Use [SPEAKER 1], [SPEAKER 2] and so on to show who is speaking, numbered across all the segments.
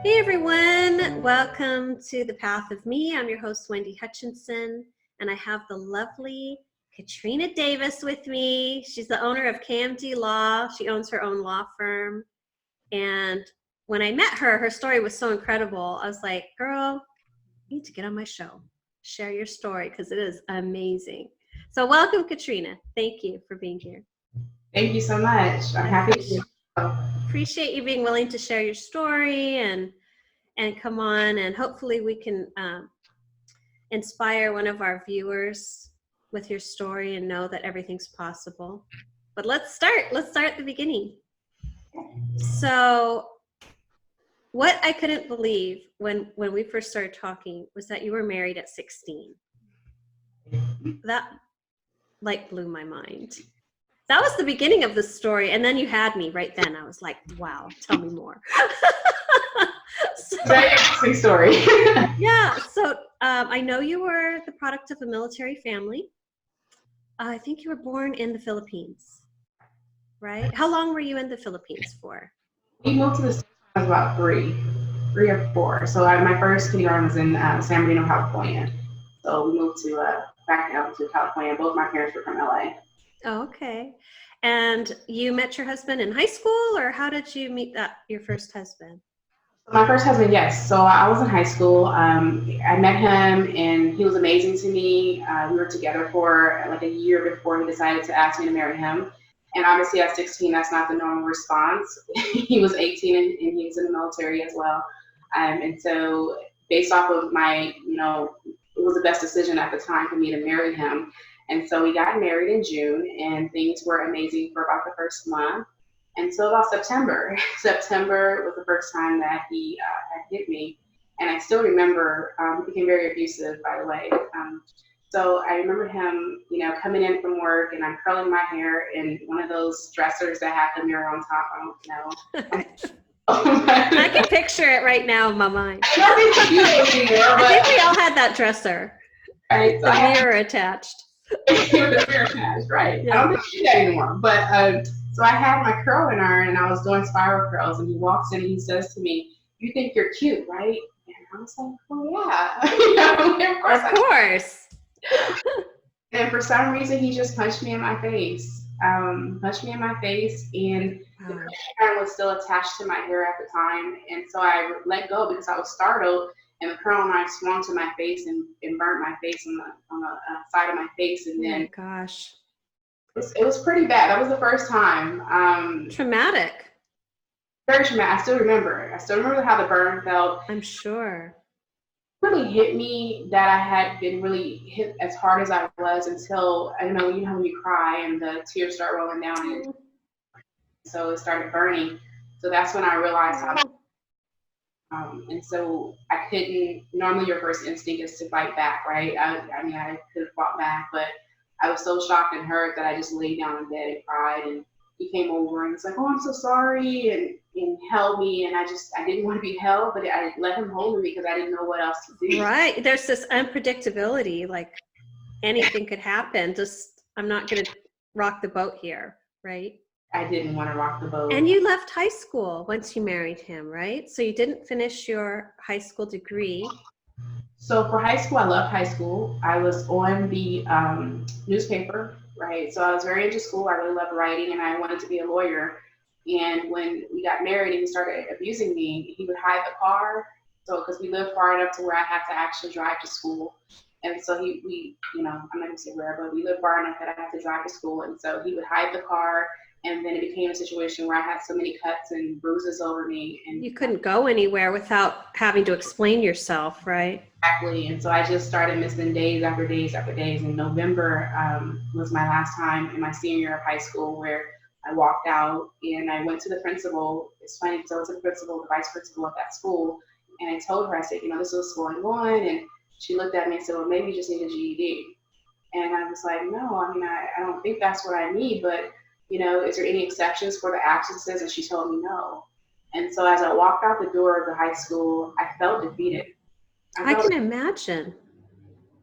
[SPEAKER 1] Hey everyone, welcome to The Path of Me. I'm your host, Wendy Hutchinson, and I have the lovely Katrina Davis with me. She's the owner of KMD Law. She owns her own law firm. And when I met her, her story was so incredible. I was like, girl, you need to get on my show. Share your story because it is amazing. So welcome, Katrina. Thank you for being here.
[SPEAKER 2] Thank you so much. I'm happy to be here.
[SPEAKER 1] Appreciate you being willing to share your story and come on, and hopefully we can inspire one of our viewers with your story and know that everything's possible. But let's start at the beginning. So what I couldn't believe when we first started talking was that you were married at 16. That like blew my mind. That was the beginning of the story, and then you had me right then. I was like, wow, tell me more.
[SPEAKER 2] Very interesting story.
[SPEAKER 1] Yeah, so I know you were the product of a military family. I think you were born in the Philippines, right? How long were you in the Philippines for?
[SPEAKER 2] We moved to the States when I was about three or four. So my first kindergarten was in San Bernardino, California. So we moved to back down to California. Both my parents were from LA.
[SPEAKER 1] Oh, okay. And you met your husband in high school, or how did you meet your first husband?
[SPEAKER 2] My first husband, yes. So I was in high school. I met him, and he was amazing to me. We were together for like a year before he decided to ask me to marry him. And obviously, at 16, that's not the normal response. He was 18, and he was in the military as well. And so, based off of it was the best decision at the time for me to marry him. And so we got married in June, and things were amazing for about the first month. Until about September. September was the first time that he had hit me. And I still remember, he became very abusive, by the way. So I remember him, coming in from work, and I'm curling my hair in one of those dressers that have the mirror on top. I don't know.
[SPEAKER 1] I can picture it right now in my mind.
[SPEAKER 2] I think
[SPEAKER 1] we all had that dresser.
[SPEAKER 2] Right,
[SPEAKER 1] the mirror attached.
[SPEAKER 2] The mirror attached, right. Yeah. I don't think she did that anymore. But so I had my curl in her, and I was doing spiral curls, and he walks in and he says to me, "You think you're cute, right?" And I was like, "Oh yeah." Of course. And for some reason, he just punched me in my face. And the hair was still attached to my hair at the time, and so I let go because I was startled, and the curl knife swung to my face and burnt my face on the side of my face, and then
[SPEAKER 1] gosh.
[SPEAKER 2] It was pretty bad. That was the first time.
[SPEAKER 1] Traumatic.
[SPEAKER 2] Very traumatic. I still remember how the burn felt.
[SPEAKER 1] I'm sure.
[SPEAKER 2] It really hit me that I had been really hit as hard as I was until, I don't know, when you cry and the tears start rolling down. And so it started burning. So that's when I realized how. And so I couldn't, normally your first instinct is to fight back, right? I could have fought back, but I was so shocked and hurt that I just laid down in bed and cried, and he came over and was like, "Oh, I'm so sorry," and held me, and I didn't want to be held, but I let him hold me because I didn't know what else to do.
[SPEAKER 1] Right. There's this unpredictability, like anything could happen. I'm not going to rock the boat here, right?
[SPEAKER 2] I didn't want to rock the boat.
[SPEAKER 1] And you left high school once you married him, right? So you didn't finish your high school degree.
[SPEAKER 2] So for high school, I loved high school. I was on the newspaper, right? So I was very into school. I really loved writing, and I wanted to be a lawyer. And when we got married and he started abusing me, he would hide the car. So because we lived far enough to where I had to actually drive to school. And so I'm not going to say where, but we lived far enough that I had to drive to school. And so he would hide the car. And then it became a situation where I had so many cuts and bruises over me. And
[SPEAKER 1] you couldn't go anywhere without having to explain yourself, right?
[SPEAKER 2] Exactly. And so I just started missing days after days after days. And November was my last time in my senior year of high school where I walked out and I went to the principal. It's funny because I was the principal, the vice principal of that school. And I told her, I said, this is what's going on. And she looked at me and said, "Well, maybe you just need a GED." And I was like, "No, I don't think that's what I need, but is there any exceptions for the absences?" And she told me no. And so as I walked out the door of the high school, I felt defeated.
[SPEAKER 1] I can imagine.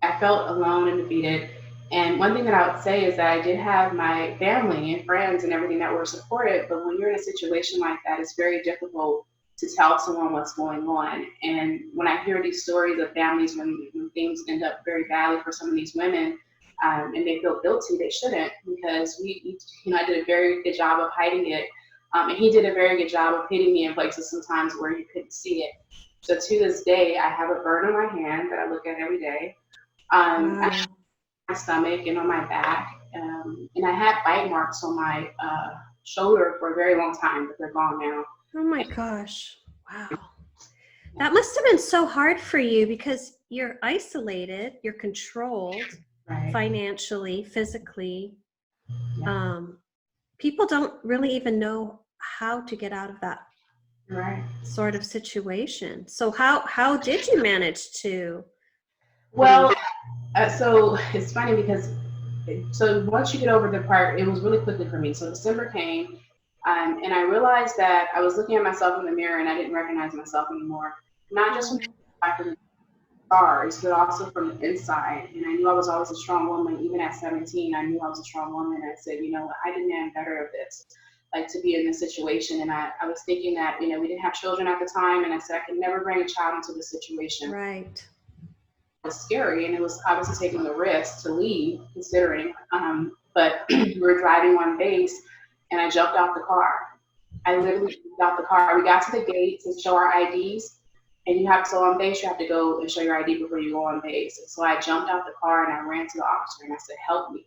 [SPEAKER 2] I felt alone and defeated. And one thing that I would say is that I did have my family and friends and everything that were supportive, but when you're in a situation like that, it's very difficult to tell someone what's going on. And when I hear these stories of families when things end up very badly for some of these women, and they feel guilty, they shouldn't, because I did a very good job of hiding it. And he did a very good job of hitting me in places sometimes where you couldn't see it. So to this day, I have a burn on my hand that I look at every day. I have my stomach and on my back. And I had bite marks on my shoulder for a very long time, but they're gone now.
[SPEAKER 1] Oh my gosh. Wow. That must have been so hard for you because you're isolated, you're controlled financially, physically.
[SPEAKER 2] Yeah.
[SPEAKER 1] People don't really even know how to get out of that sort of situation. So how did you manage to?
[SPEAKER 2] Well, so it's funny because so once you get over the part, it was really quickly for me. So December came, and I realized that I was looking at myself in the mirror and I didn't recognize myself anymore. Not just from the scars, but also from the inside. And I knew I was always a strong woman. Even at 17, I knew I was a strong woman. And I said, you know what, I demand better of this, like to be in this situation. And I was thinking that, we didn't have children at the time. And I said, I could never bring a child into this situation.
[SPEAKER 1] Right.
[SPEAKER 2] It was scary, and it was obviously taking the risk to leave, considering. But we were driving on base, and I jumped out the car. I literally jumped out the car. We got to the gate to show our IDs, and so on base you have to go and show your ID before you go on base. And so I jumped out the car and I ran to the officer and I said, "Help me."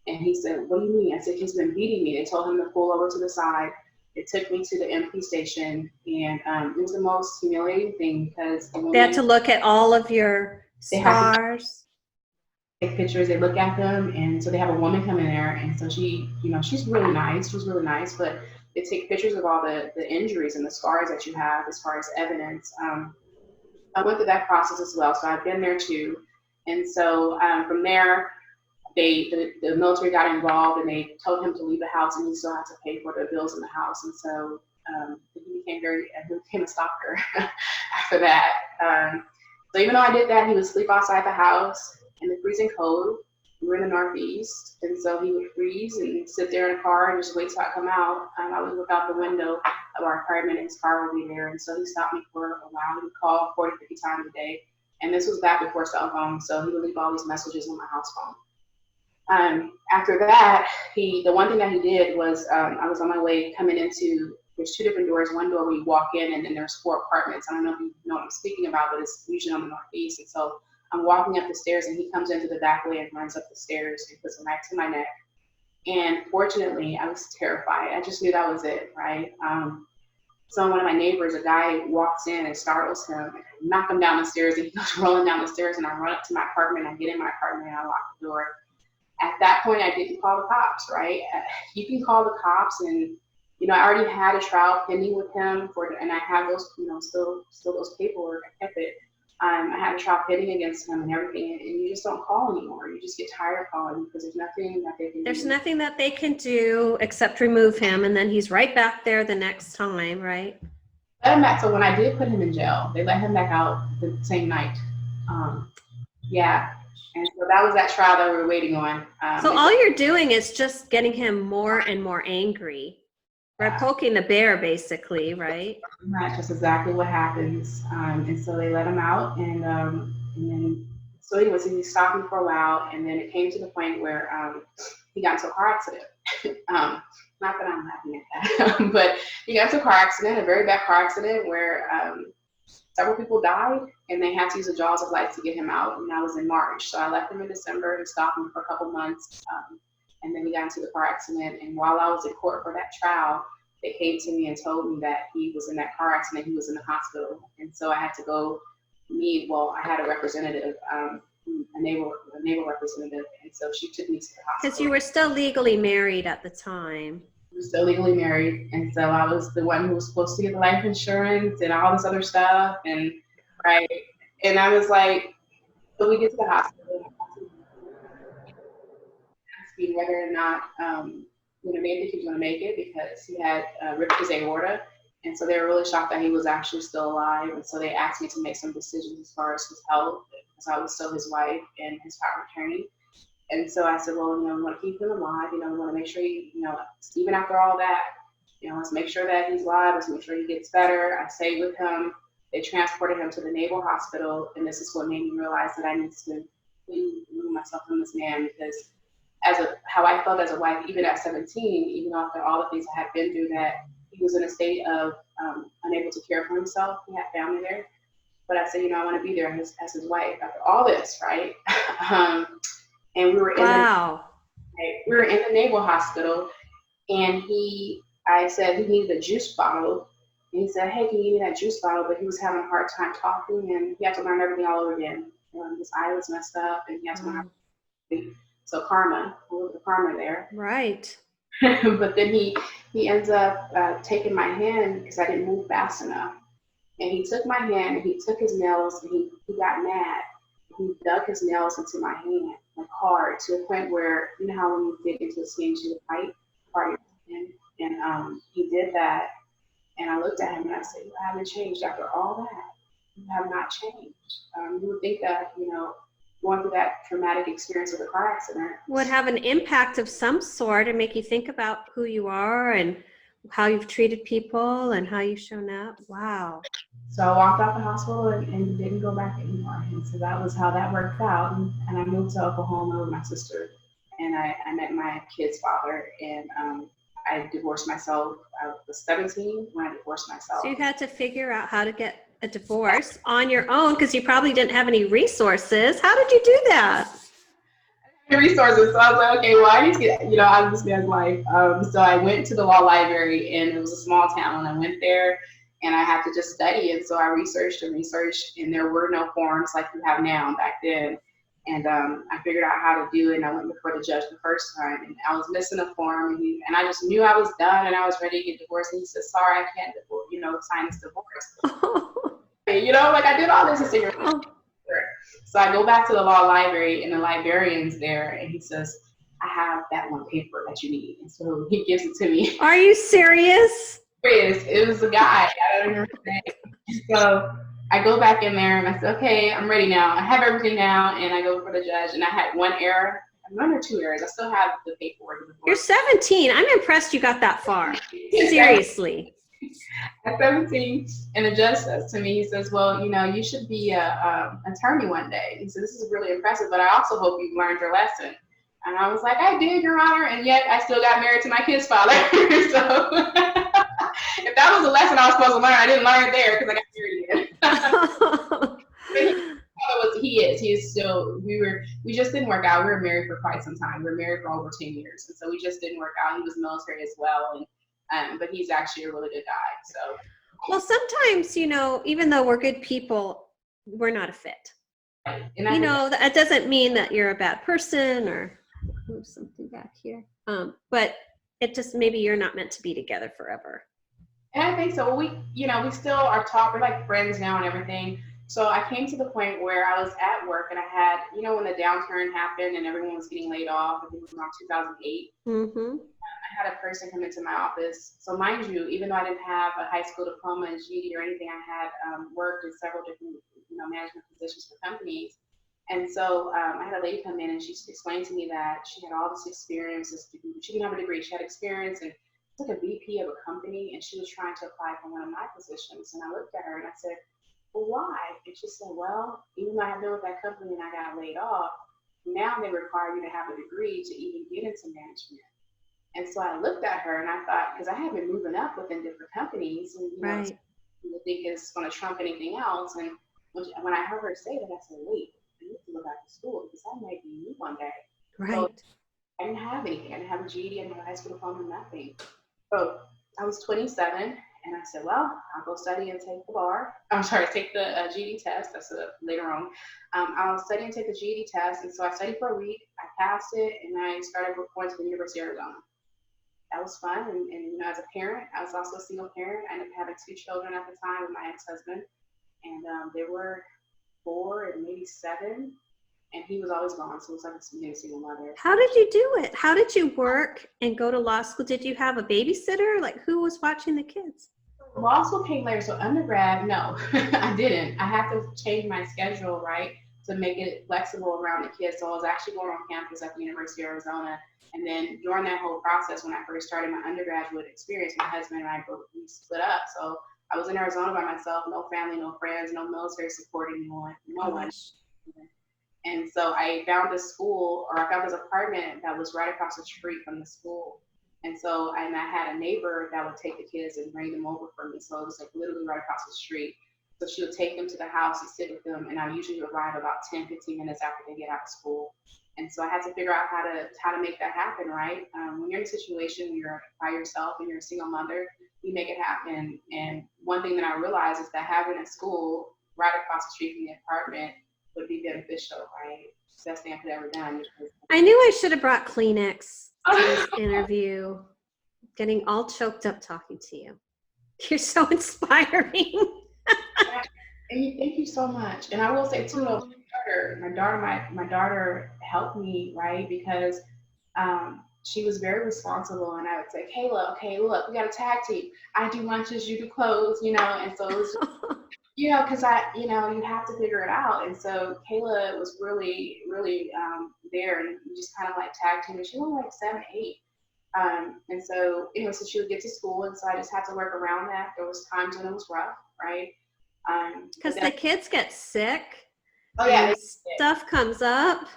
[SPEAKER 2] And he said, "What do you mean?" I said, "He's been beating me." They told him to pull over to the side. It took me to the MP station, and it was the most humiliating thing because
[SPEAKER 1] they had to look at all of your scars.
[SPEAKER 2] Take pictures, they look at them, and so they have a woman come in there, and so she's really nice. She's really nice, but they take pictures of all the injuries and the scars that you have as far as evidence. I went through that process as well, so I've been there too. And so from there, the military got involved and they told him to leave the house and he still had to pay for the bills in the house. And so he became a stalker after that. So even though I did that, he would sleep outside the house in the freezing cold. We were in the Northeast, and so he would freeze and sit there in the car and just wait till I come out. I would look out the window of our apartment and his car would be there. And so he stopped me for a while. He would call 40, 50 times a day. And this was back before cell phones, so he would leave all these messages on my house phone. After that, the one thing that he did was I was on my way coming into, there's two different doors. One door where you walk in, and then there's 4 apartments. I don't know if you know what I'm speaking about, but it's usually on the Northeast. And so I'm walking up the stairs, and he comes into the back way and runs up the stairs and puts a knife to my neck. And fortunately, I was terrified. I just knew that was it, right? So one of my neighbors, a guy walks in and startles him, and I knock him down the stairs, and he goes rolling down the stairs, and I run up to my apartment. I get in my apartment, and I lock the door. At that point, I didn't call the cops, right? You can call the cops, and I already had a trial pending with him and I have those, still those paperwork. I kept it. I had a trial pending against him and everything, and you just don't call anymore. You just get tired of calling because there's nothing that they can do.
[SPEAKER 1] There's nothing that they can do except remove him, and then he's right back there the next time, right?
[SPEAKER 2] Let him back. So when I did put him in jail, they let him back out the same night. Yeah. And so that was that trial that we were waiting on.
[SPEAKER 1] So all you're doing is just getting him more and more angry. Right, poking the bear, basically, right?
[SPEAKER 2] That's just exactly what happens. And so they let him out, and then so he stopped me for a while, and then it came to the point where he got into a car accident. Not that I'm laughing at that, but he got into a car accident, a very bad car accident where several people died, and they had to use the jaws of life to get him out. And that was in March, so I left him in December and stopped him for a couple months. And then we got into the car accident. And while I was in court for that trial, they came to me and told me that he was in that car accident. He was in the hospital. And so I had to go I had a representative, a naval representative. And so she took me to the hospital.
[SPEAKER 1] Because you were still legally married at the time.
[SPEAKER 2] We were still legally married. And so I was the one who was supposed to get the life insurance and all this other stuff. And right. And I was like, so we get to the hospital. Whether or not they didn't think he was going to make it because he had ripped his aorta, and so they were really shocked that he was actually still alive. And so they asked me to make some decisions as far as his health, because I was still his wife and his power of attorney. And so I said, well, we want to keep him alive. We want to make sure he, even after all that, let's make sure that he's alive. Let's make sure he gets better. I stayed with him. They transported him to the Naval Hospital, and this is what made me realize that I need to remove myself from this man, because how I felt as a wife, even at 17, even after all the things I had been through, that he was in a state of unable to care for himself. He had family there. But I said, I want to be there as his wife after all this, right? And we were in the Naval Hospital, and I said he needed a juice bottle. And he said, hey, can you give me that juice bottle? But he was having a hard time talking, and he had to learn everything all over again. His eye was messed up, and he had to learn how to speak. So karma, a little bit of karma there.
[SPEAKER 1] Right.
[SPEAKER 2] But then he ends up taking my hand because I didn't move fast enough. And he took my hand, and he took his nails, and he got mad. He dug his nails into my hand, like hard, to the point where, you know how when you dig into the skin, you would bite part of your skin? And he did that. And I looked at him and I said, you haven't changed after all that. You have not changed. You would think that, going through that traumatic experience of a car accident
[SPEAKER 1] would have an impact of some sort and make you think about who you are and how you've treated people and how you've shown up. Wow.
[SPEAKER 2] So I walked out the hospital and didn't go back anymore. And so that was how that worked out. And I moved to Oklahoma with my sister, and I met my kid's father, and I divorced myself. I was 17 when I divorced myself.
[SPEAKER 1] So you had to figure out how to get a divorce on your own because you probably didn't have any resources. How did you do that?
[SPEAKER 2] Resources. So I was like, okay, well, I need to get, out of this man's life. So I went to the law library, and it was a small town. I went there, and I had to just study. And so I researched, and there were no forms like you have now back then. And I figured out how to do it, and I went before the judge the first time, and I was missing a form, and I just knew I was done, and I was ready to get divorced. And he said, sorry, I can't sign this divorce. I did all this to figure out. So I go back to the law library, and the librarian's there, and he says, I have that one paper that you need. And so he gives it to me.
[SPEAKER 1] Are you serious?
[SPEAKER 2] It was a guy. I don't remember his name. So I go back in there, and I said, okay, I'm ready now. I have everything now, and I go before the judge, and I had one or two errors. I still have the paperwork.
[SPEAKER 1] You're 17. I'm impressed you got that far. Seriously.
[SPEAKER 2] At 17, and the judge says to me, he says, well, you should be an attorney one day. He said, this is really impressive, but I also hope you've learned your lesson. And I was like, I did, Your Honor, and yet I still got married to my kid's father. So if that was a lesson I was supposed to learn, I didn't learn it there because I got married again. He is still, we just didn't work out. We were married for quite some time. We were married for over 10 years. And so we just didn't work out. He was military as well. But he's actually a really good guy. So,
[SPEAKER 1] well, sometimes, even though we're good people, we're not a fit.
[SPEAKER 2] Right.
[SPEAKER 1] That doesn't mean that you're a bad person or move something back here. But it just, maybe you're not meant to be together forever.
[SPEAKER 2] And I think so. We still are we're like friends now and everything. So I came to the point where I was at work, and I had, when the downturn happened and everyone was getting laid off, I think it was around 2008.
[SPEAKER 1] Mm-hmm.
[SPEAKER 2] I had a person come into my office. So mind you, even though I didn't have a high school diploma in GED or anything, I had worked in several different, management positions for companies. And so I had a lady come in, and she explained to me that she had all this experience. She didn't have a degree. She had experience, and she was like a VP of a company, and she was trying to apply for one of my positions. And I looked at her and I said, well, why? And she said, well, even though I have been with that company and I got laid off, now they require you to have a degree to even get into management. And so I looked at her and I thought, because I had been moving up within different companies, and
[SPEAKER 1] right.
[SPEAKER 2] You think it's going to trump anything else. And when I heard her say that, I said, wait, I need to go back to school because that might be me one day.
[SPEAKER 1] Right.
[SPEAKER 2] So I didn't have anything. I didn't have a GED, I didn't have a high school diploma, nothing. So I was 27. And I said, well, I'll go study and take the take the GED test. That's later on. I'll study and take the GED test. And so I studied for a week. I passed it, and I started going to the University of Arizona. That was fun. And as a parent, I was also a single parent. I ended up having 2 children at the time with my ex-husband. And they were 4 and maybe 7. And he was always gone. So it was like a single mother.
[SPEAKER 1] How did you do it? How did you work and go to law school? Did you have a babysitter? Like, who was watching the kids?
[SPEAKER 2] Law school came later, so undergrad, no, I didn't. I had to change my schedule, right? to make it flexible around the kids. So I was actually going on campus at the University of Arizona. And then during that whole process, when I first started my undergraduate experience, my husband and I we split up. So I was in Arizona by myself, no family, no friends, no military supporting anyone, no one. And so I found this school, or I found this apartment that was right across the street from the school. And so I had a neighbor that would take the kids and bring them over for me. So it was like literally right across the street. So she would take them to the house and sit with them. And I usually arrive about 10, 15 minutes after they get out of school. And so I had to figure out how to make that happen, right? When you're in a situation where you're by yourself and you're a single mother, you make it happen. And one thing that I realized is that having a school right across the street from the apartment would be beneficial, right? Best thing I could ever done.
[SPEAKER 1] I knew I should have brought Kleenex to this interview. Getting all choked up talking to you. You're so inspiring.
[SPEAKER 2] And thank you so much. And I will say too, my daughter helped me, right? Because she was very responsible, and I would say, Kayla, okay, look, we got a tag team. I do lunches, you do clothes, and so it was because you have to figure it out. And so Kayla was really, really there, and we just kind of like tag team. And she was like 7, 8. And so, so she would get to school, and so I just had to work around that. There was times when it was rough, right?
[SPEAKER 1] Because the kids get sick.
[SPEAKER 2] Oh yeah,
[SPEAKER 1] stuff comes up.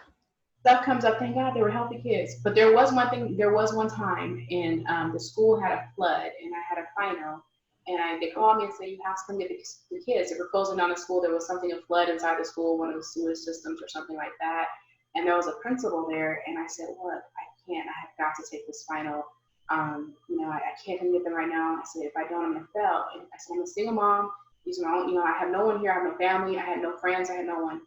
[SPEAKER 2] Thank God they were healthy kids. But there was one time, and the school had a flood, and I had a final. And they called me and said, you have to come get the kids. They were closing down the school. There was something, a flood inside the school, one of the sewage systems or something like that. And there was a principal there. And I said, look, I can't. I have got to take this final. I can't come get them right now. I said, if I don't, I'm going to fail. And I said, I'm a single mom. These are my own, I have no one here. I have no family. I had no friends. I had no one.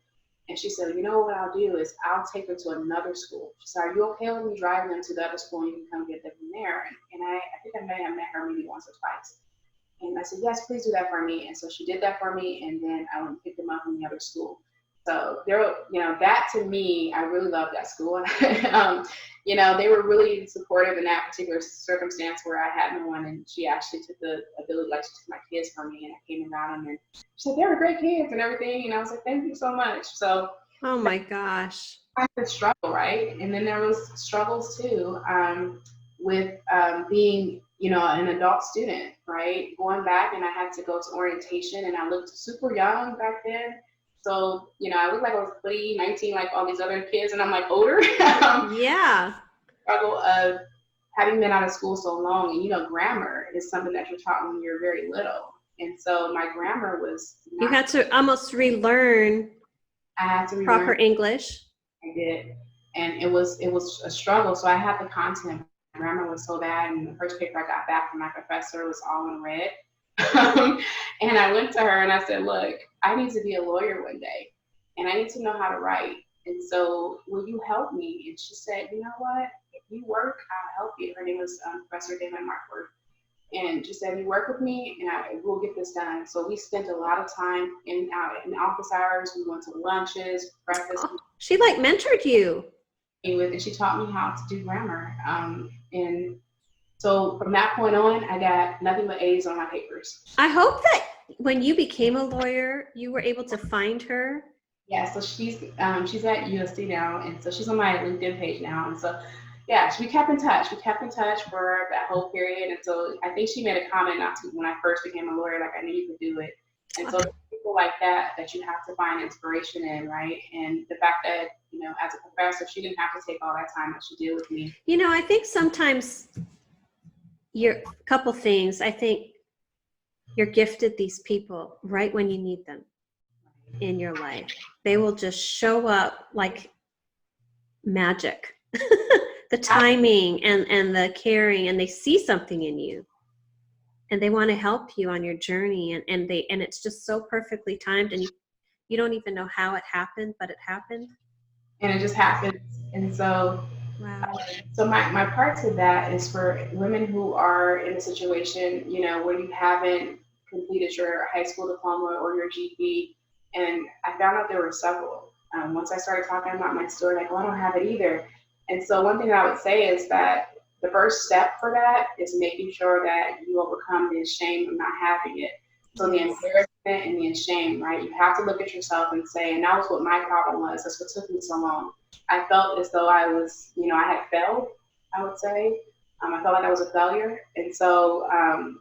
[SPEAKER 2] And she said, what I'll do is I'll take them to another school. She said, are you okay with me driving them to the other school and you can come get them from there? And I think I may have met her maybe once or twice. And I said, yes, please do that for me. And so she did that for me. And then I went and picked them up from the other school. So that to me, I really loved that school. They were really supportive in that particular circumstance where I had no one. And she actually took the ability, she took my kids from me, and I came and got them. And she said, they were great kids and everything. And I was like, thank you so much. So.
[SPEAKER 1] Oh my gosh.
[SPEAKER 2] Kind of struggle, right? And then there was struggles too with being, an adult student, right? Going back, and I had to go to orientation, and I looked super young back then. So, I looked like I was 20, 19, like all these other kids, and I'm like older.
[SPEAKER 1] Yeah.
[SPEAKER 2] Struggle of having been out of school so long, and grammar is something that you're taught when you're very little. And so my grammar was.
[SPEAKER 1] You had to almost relearn.
[SPEAKER 2] I had to
[SPEAKER 1] relearn proper English.
[SPEAKER 2] I did, and it was a struggle. So I had the content. Grammar was so bad, and the first paper I got back from my professor was all in red. And I went to her and I said, look, I need to be a lawyer one day, and I need to know how to write. And so will you help me? And she said, you know what? If you work, I'll help you. Her name was Professor David Markworth. And she said, you work with me, and we'll get this done. So we spent a lot of time in office hours. We went to lunches, breakfast.
[SPEAKER 1] Oh, she mentored you.
[SPEAKER 2] And she taught me how to do grammar. And so from that point on, I got nothing but A's on my papers.
[SPEAKER 1] I hope that when you became a lawyer, you were able to find her.
[SPEAKER 2] Yeah, so she's at USC now, and so she's on my LinkedIn page now. And so, yeah, we kept in touch. We kept in touch for that whole period. And so I think she made a comment when I first became a lawyer, I knew you could do it. And so people like that you have to find inspiration in, right? And the fact that, as a professor, she didn't have to take all that time that she did with me.
[SPEAKER 1] I think sometimes couple things. I think you're gifted these people right when you need them in your life. They will just show up like magic. The timing and the caring, and they see something in you, and they want to help you on your journey, and it's just so perfectly timed, and you don't even know how it happened, but it happened.
[SPEAKER 2] And it just happens. And so,
[SPEAKER 1] wow.
[SPEAKER 2] So my part to that is for women who are in a situation, where you haven't completed your high school diploma or your GED. And I found out there were several. Once I started talking about my story, I don't have it either. And so one thing that I would say is that the first step for that is making sure that you overcome the shame of not having it. So the embarrassment and the shame, right? You have to look at yourself and say, and that was what my problem was. That's what took me so long. I felt as though I was, I had failed, I would say. I felt like I was a failure. And so,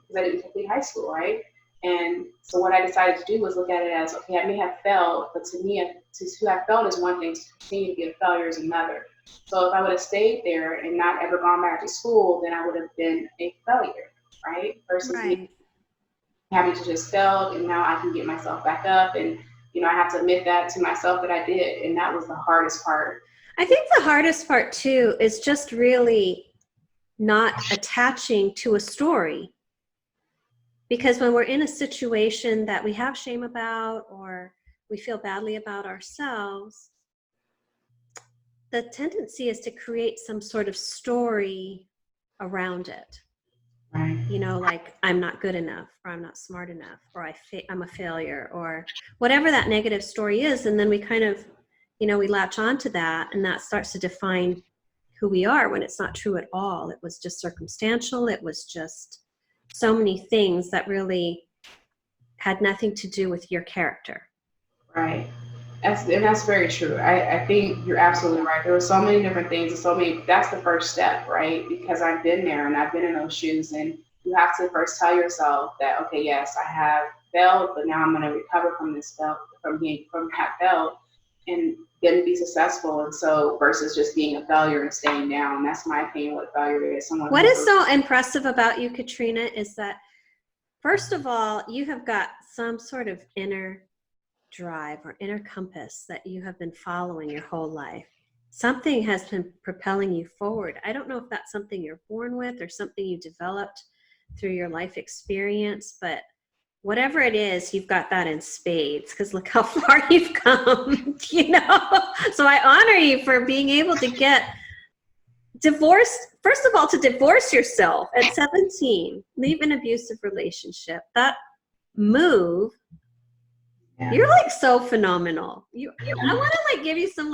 [SPEAKER 2] because I didn't complete high school, right? And so what I decided to do was look at it as, okay, I may have failed, but to me, to have failed is one thing, to continue to be a failure is another. So if I would have stayed there and not ever gone back to school, then I would have been a failure, right? Versus me
[SPEAKER 1] Right.
[SPEAKER 2] having to just fail, and now I can get myself back up, and I have to admit that to myself that I did, and that was the hardest part.
[SPEAKER 1] I think the hardest part too is just really not attaching to a story. Because when we're in a situation that we have shame about or we feel badly about ourselves, the tendency is to create some sort of story around it.
[SPEAKER 2] Right.
[SPEAKER 1] Like I'm not good enough, or I'm not smart enough, or I'm a failure, or whatever that negative story is. And then we kind of, we latch onto that, and that starts to define who we are when it's not true at all. It was just circumstantial. It was just so many things that really had nothing to do with your character.
[SPEAKER 2] Right. That's very true. I think you're absolutely right. There were so many different things, and so many. That's the first step, right? Because I've been there and I've been in those shoes, and you have to first tell yourself that, okay, yes, I have failed, but now I'm going to recover from this fail, from that failed, and then be successful. And so, versus just being a failure and staying down. That's my opinion. What failure is.
[SPEAKER 1] What is so impressive about you, Katrina, is that first of all, you have got some sort of inner drive or inner compass that you have been following your whole life. Something has been propelling you forward. I don't know if that's something you're born with or something you developed through your life experience, but whatever it is, you've got that in spades, because look how far you've come, So I honor you for being able to get divorced. First of all, to divorce yourself at 17, leave an abusive relationship. That move, you're like so phenomenal. I want to give you some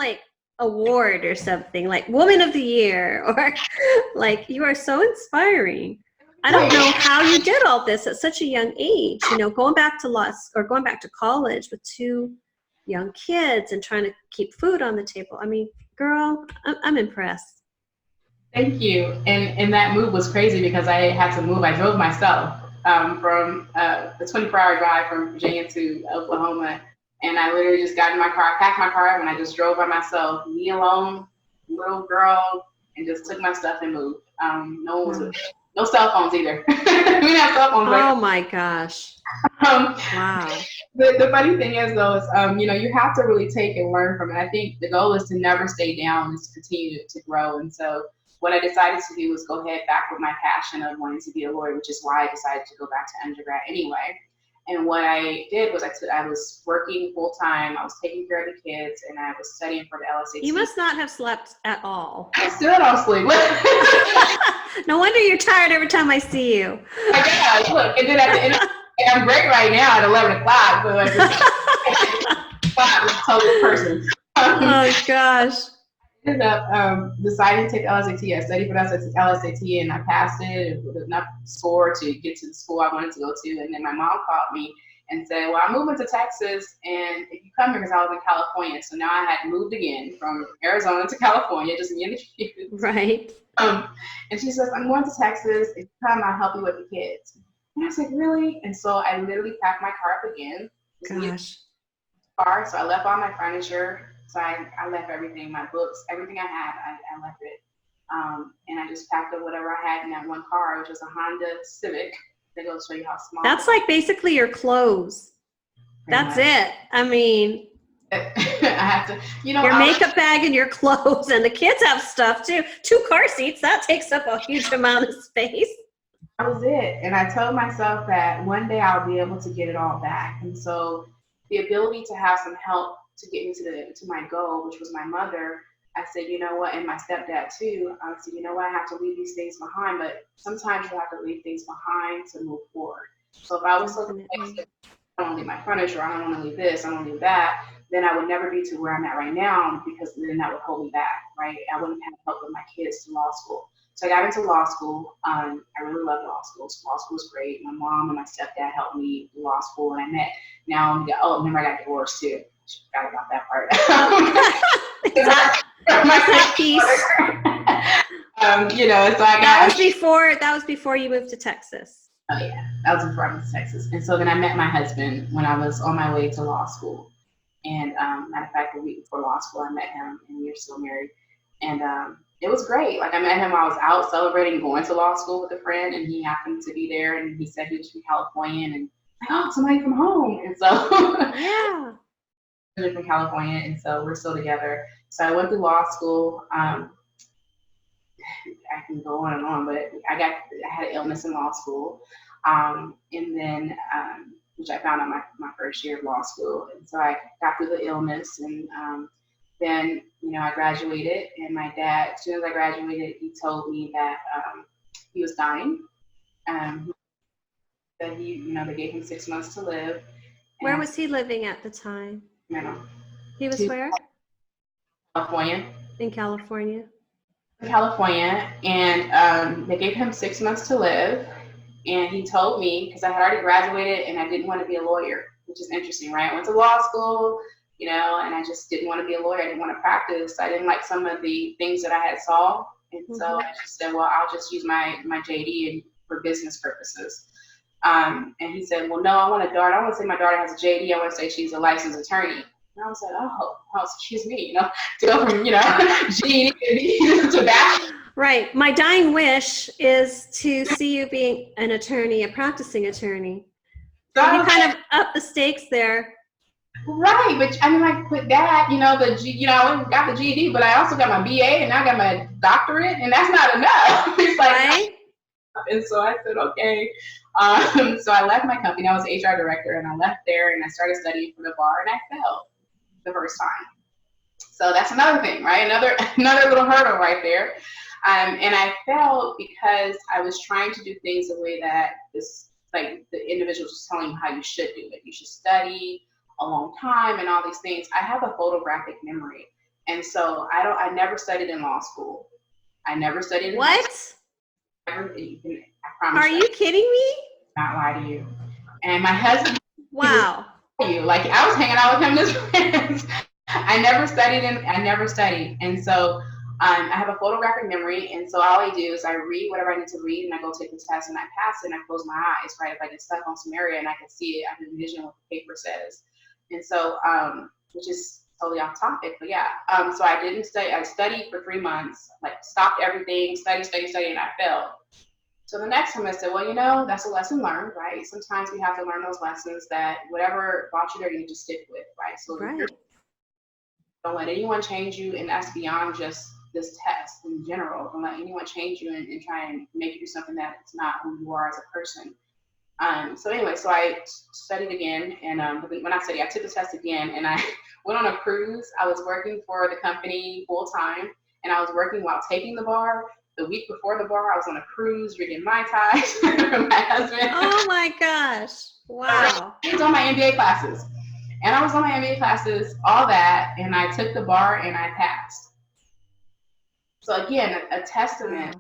[SPEAKER 1] award or something, like Woman of the Year, or you are so inspiring. I don't know how you did all this at such a young age, going back to college with 2 young kids and trying to keep food on the table. I mean, girl, I'm impressed.
[SPEAKER 2] Thank you. And that move was crazy because I had to move. I drove myself from the 24-hour drive from Virginia to Oklahoma. And I literally just got in my car, packed my car up, and I just drove by myself, me alone, little girl, and just took my stuff and moved. No one was with me. No cell phones either. We didn't have cell phones.
[SPEAKER 1] Oh my gosh. Wow.
[SPEAKER 2] The funny thing is, though, is you have to really take and learn from it. I think the goal is to never stay down, is to continue to grow. And so what I decided to do was go ahead back with my passion of wanting to be a lawyer, which is why I decided to go back to undergrad anyway. And what I did was I was working full time. I was taking care of the kids, and I was studying for the LSAT.
[SPEAKER 1] You must not have slept at all.
[SPEAKER 2] I still don't sleep.
[SPEAKER 1] No wonder you're tired every time I see you.
[SPEAKER 2] I guess. Look, and then at the end, I'm great right now at 11 o'clock. So I'm totally person.
[SPEAKER 1] Oh gosh.
[SPEAKER 2] I ended up deciding to take the LSAT. I studied for the LSAT, and I passed it with enough score to get to the school I wanted to go to. And then my mom called me and said, well, I'm moving to Texas, and if you come here, because I was in California. So now I had moved again from Arizona to California, just me and the kids.
[SPEAKER 1] Right.
[SPEAKER 2] And she says, I'm going to Texas. If you come, I'll help you with the kids. And I was like, really? And so I literally packed my car up again.
[SPEAKER 1] Gosh.
[SPEAKER 2] So I left all my furniture. So I left everything, my books, everything I had, I left it. And I just packed up whatever I had in that one car, which was a Honda Civic. That goes to show you how small.
[SPEAKER 1] That's basically your clothes. That's it. I mean,
[SPEAKER 2] I have to,
[SPEAKER 1] your makeup bag and your clothes, and the kids have stuff too. 2 car seats, that takes up a huge amount of space.
[SPEAKER 2] That was it. And I told myself that one day I'll be able to get it all back. And so the ability to have some help to get me to my goal, which was my mother, I said, you know what, and my stepdad too, I said, you know what, I have to leave these things behind, but sometimes you have to leave things behind to move forward. So if I was looking at, I don't want to leave my furniture, I don't want to leave this, I don't want to leave that, then I would never be to where I'm at right now, because then that would hold me back, right? I wouldn't have help with my kids to law school. So I got into law school. I really loved law school. So law school was great. My mom and my stepdad helped me through law school, and I met. Remember I got divorced too. Forgot about that part.
[SPEAKER 1] That piece.
[SPEAKER 2] So I got.
[SPEAKER 1] That was before you moved to Texas.
[SPEAKER 2] Oh yeah, that was before I moved to Texas. And so then I met my husband when I was on my way to law school. And matter of fact, a week before law school, I met him, and we were still married. And it was great. Like I met him while I was out celebrating going to law school with a friend, and he happened to be there, and he said he was from California, and like, oh, somebody from home. And so
[SPEAKER 1] yeah,
[SPEAKER 2] from California, and so we're still together. So I went through law school. I can go on and on, but I had an illness in law school, and then which I found out my first year of law school, and so I got through the illness, and then I graduated, and my dad, as soon as I graduated, he told me that he was dying, that they gave him 6 months to live.
[SPEAKER 1] Where was he living at the time? He was where?
[SPEAKER 2] California.
[SPEAKER 1] In California.
[SPEAKER 2] California, and they gave him 6 months to live, and he told me, because I had already graduated and I didn't want to be a lawyer, which is interesting, right? I went to law school, and I just didn't want to be a lawyer. I didn't want to practice. I didn't like some of the things that I had saw, and so I just said, well, I'll just use my JD for business purposes. And he said, well, no, I want a daughter. I don't want to say my daughter has a JD. I want to say she's a licensed attorney. And I was like, oh, excuse me, to go from, GED to that.
[SPEAKER 1] Right. My dying wish is to see you being an attorney, a practicing attorney. So you kind of up the stakes there.
[SPEAKER 2] Right. But I mean, like with that, I got the GED, but I also got my BA and I got my doctorate, and that's not enough. It's like,
[SPEAKER 1] right.
[SPEAKER 2] And so I said, okay. So I left my company. I was HR director, and I left there and I started studying for the bar, and I failed the first time. So that's another thing, right? Another little hurdle right there. And I failed because I was trying to do things the way that the individual was telling you how you should do it. You should study a long time and all these things. I have a photographic memory. And so I never studied in law school. I never studied in
[SPEAKER 1] What?
[SPEAKER 2] I promise.
[SPEAKER 1] Are you kidding me?
[SPEAKER 2] Not lie to you. And my husband.
[SPEAKER 1] Wow.
[SPEAKER 2] Like I was hanging out with him as friends. I never studied, and so I have a photographic memory, and so all I do is I read whatever I need to read, and I go take the test, and I pass it, and I close my eyes, right? If I get stuck on some area and I can see it, I can envision what the paper says, and so which is totally off topic, but yeah. So I didn't study. I studied for 3 months, like stopped everything, study, and I failed. So the next time I said, well, that's a lesson learned, right? Sometimes we have to learn those lessons that whatever brought you there, you need to stick with, right? So don't let anyone change you, and that's beyond just this test in general. Don't let anyone change you and try and make you do something that it's not who you are as a person. So anyway, so I studied again, and when I studied, I took the test again, and I went on a cruise. I was working for the company full time, and I was working while taking the bar. The week before the bar, I was on a cruise reading Mai Tais with my husband.
[SPEAKER 1] Oh my gosh. Wow.
[SPEAKER 2] I was on my MBA classes. And I was on my MBA classes, all that, and I took the bar and I passed. So again, a testament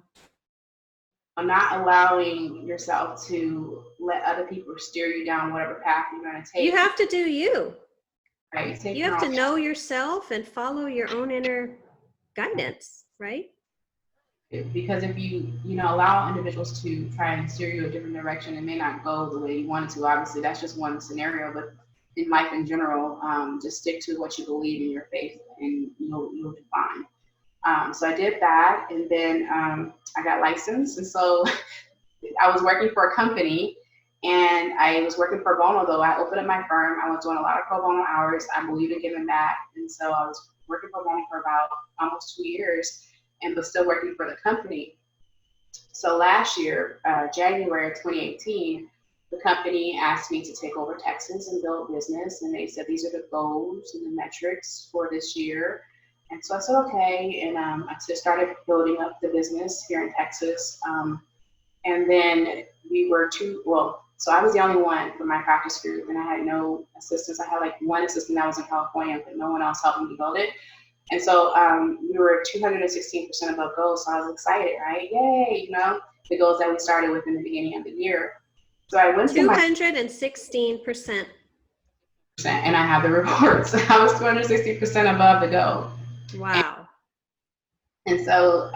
[SPEAKER 2] of not allowing yourself to let other people steer you down whatever path you're going to take. You
[SPEAKER 1] have to do you.
[SPEAKER 2] Right.
[SPEAKER 1] You have to know yourself and follow your own inner guidance, right?
[SPEAKER 2] Because if you allow individuals to try and steer you a different direction, it may not go the way you want it to. Obviously, that's just one scenario, but in life in general, just stick to what you believe in your faith, and you'll do fine. So I did that, and then I got licensed, and so I was working for a company, and I was working pro bono. Though I opened up my firm, I was doing a lot of pro bono hours. I believe in giving back, and so I was working pro bono for about almost 2 years. And was still working for the company. So last year, January of 2018, the company asked me to take over Texas and build business. And they said, these are the goals and the metrics for this year. And so I said, okay. And I just started building up the business here in Texas. And then so I was the only one for my practice group, and I had no assistants. I had like one assistant that was in California, but no one else helped me to build it. And so we were 216% above goals. So I was excited, right? Yay, the goals that we started with in the beginning of the year. So I went to my
[SPEAKER 1] 216%.
[SPEAKER 2] and I have the reports. I was 260% above the goal.
[SPEAKER 1] Wow.
[SPEAKER 2] And so,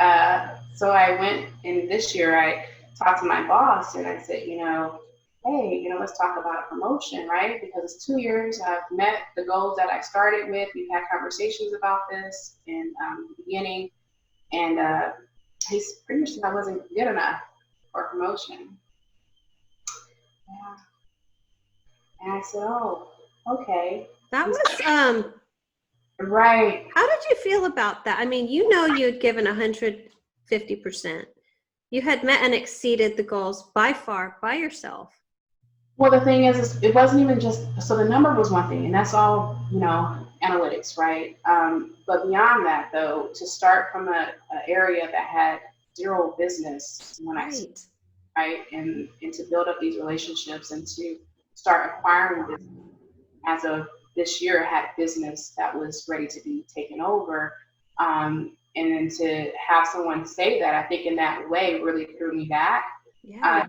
[SPEAKER 2] so I went in this year, I talked to my boss and I said, hey, let's talk about a promotion, right? Because it's 2 years, I've met the goals that I started with. We've had conversations about this in the beginning. And he's pretty much said I wasn't good enough for a promotion. Yeah. And I said, oh, okay.
[SPEAKER 1] That was,
[SPEAKER 2] right.
[SPEAKER 1] How did you feel about that? I mean, you had given 150%. You had met and exceeded the goals by far by yourself.
[SPEAKER 2] Well, the thing is it wasn't even just, so the number was one thing, and that's all, analytics, right? But beyond that, though, to start from an area that had zero business when right, and to build up these relationships and to start acquiring business as of this year, had business that was ready to be taken over. And then to have someone say that, I think in that way really threw me back.
[SPEAKER 1] Yeah.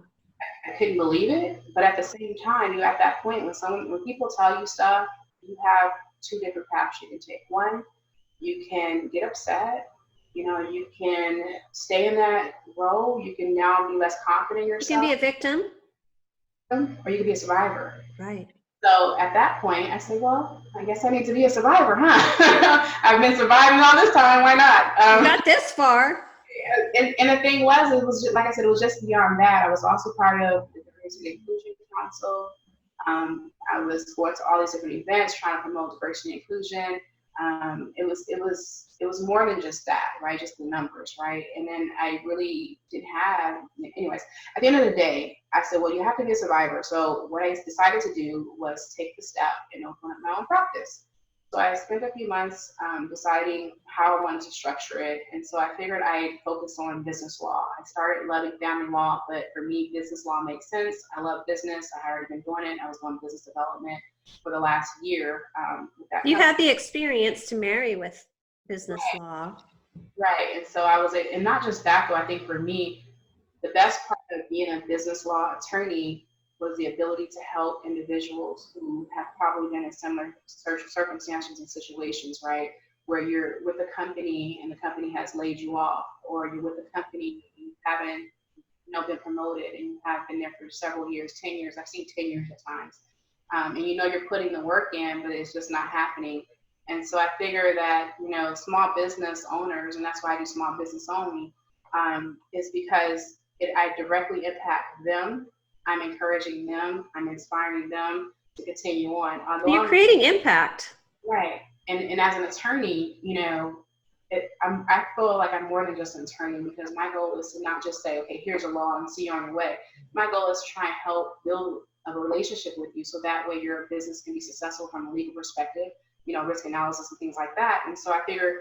[SPEAKER 2] I couldn't believe it, but at the same time, you're at that point when people tell you stuff, you have two different paths you can take. One, you can get upset, you can stay in that role, you can now be less confident in
[SPEAKER 1] You
[SPEAKER 2] yourself.
[SPEAKER 1] can be a victim.
[SPEAKER 2] Or you can be a survivor.
[SPEAKER 1] Right.
[SPEAKER 2] So at that point, I said, well, I guess I need to be a survivor, huh? I've been surviving all this time, why not?
[SPEAKER 1] Not this far.
[SPEAKER 2] And the thing was, it was just, like I said, it was just beyond that. I was also part of the Diversity and Inclusion Council. I was going to all these different events trying to promote diversity and inclusion. It was more than just that, right? Just the numbers, right? And then I really did have, anyways, at the end of the day, I said, well, you have to be a survivor. So what I decided to do was take the step and open up my own practice. So I spent a few months deciding how I wanted to structure it. And so I figured I'd focus on business law. I started loving family law, but for me, business law makes sense. I love business. I had already been doing it. I was doing business development for the last year.
[SPEAKER 1] You had the experience to marry with business law.
[SPEAKER 2] Right. And so I was, and not just that, though, I think for me, the best part of being a business law attorney was the ability to help individuals who have probably been in similar circumstances and situations, right? Where you're with a company and the company has laid you off, or you're with a company and you haven't been promoted and you have been there for several years, 10 years. I've seen 10 years at times. And you're putting the work in, but it's just not happening. And so I figure that, small business owners, and that's why I do small business only, is because I directly impact them. I'm encouraging them. I'm inspiring them to continue on.
[SPEAKER 1] You're creating impact.
[SPEAKER 2] Right. And as an attorney, I feel like I'm more than just an attorney, because my goal is to not just say, okay, here's a law and see you on your way. My goal is to try and help build a relationship with you so that way your business can be successful from a legal perspective, risk analysis and things like that. And so I figured,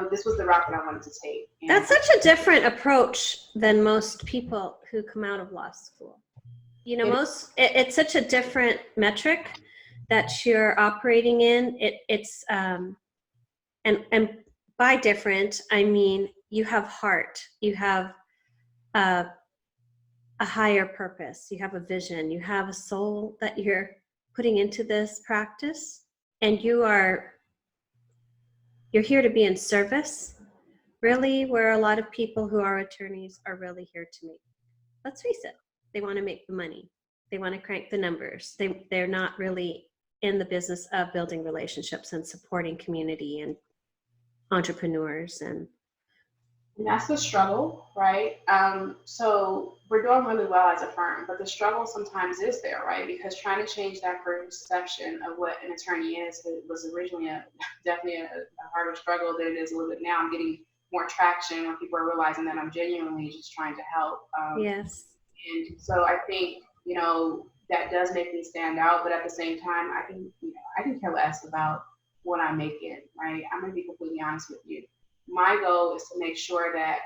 [SPEAKER 2] this was the route that I wanted to take. And
[SPEAKER 1] that's such a different approach than most people who come out of law school. It's such a different metric that you're operating in. It's and by different, I mean you have heart, you have a higher purpose, you have a vision, you have a soul that you're putting into this practice, and you're here to be in service, really, where a lot of people who are attorneys are really here to make, let's face it, they want to make the money. They want to crank the numbers. They're not really in the business of building relationships and supporting community and entrepreneurs. And
[SPEAKER 2] that's the struggle, right? So we're doing really well as a firm, but the struggle sometimes is there, right? Because trying to change that perception of what an attorney is, it was originally definitely a harder struggle than it is a little bit now. I'm getting more traction when people are realizing that I'm genuinely just trying to help.
[SPEAKER 1] Yes.
[SPEAKER 2] And so I think, that does make me stand out, but at the same time, I can care less about what I'm making, right? I'm gonna be completely honest with you. My goal is to make sure that